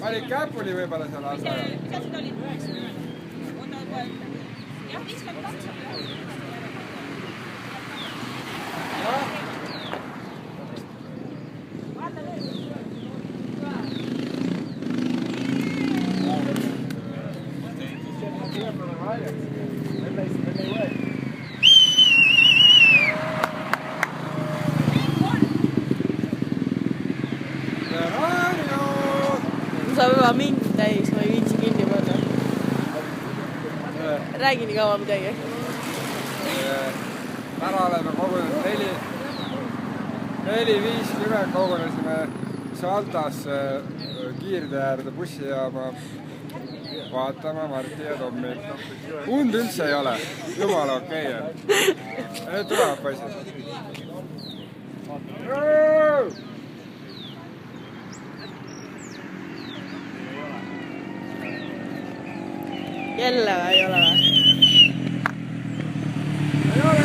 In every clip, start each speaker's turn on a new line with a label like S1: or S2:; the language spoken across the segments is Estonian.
S1: Pani käpuli võib-olla seal all.
S2: Mis asjad olid? 90. Oota, jah, 52.
S1: Jah.
S2: Vaata veel.
S3: Saab juba mingi täis, ma ei viitsi kinni panna. Räägi nii kaua midagi.
S1: Täna oleme kogunenud 4-50 kogunesime Saltas kiirde äärde bussijaama vaatama Marti ja Tommi. Und üldse ei ole. Jumala okei on. Need tulevad poisid.
S3: Jälle või ei ole või?
S1: Ei ole!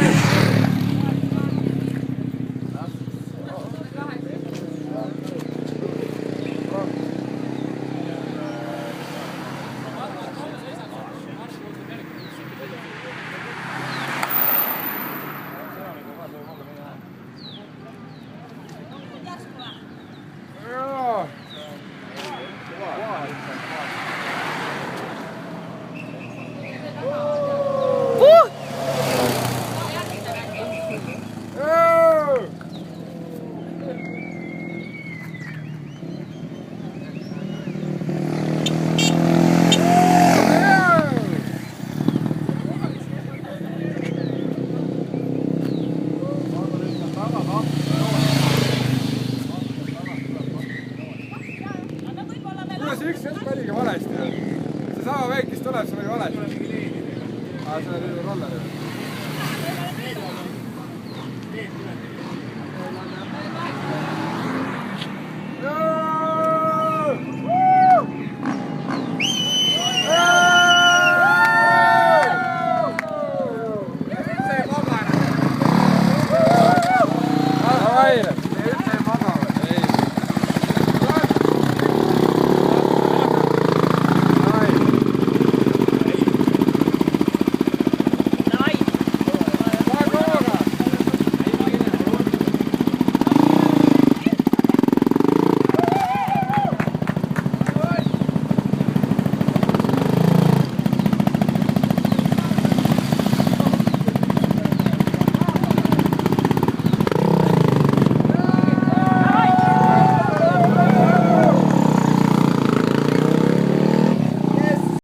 S1: Üks oligi valesti. See sama väikest tuleb, see oli valesti. See oli roller.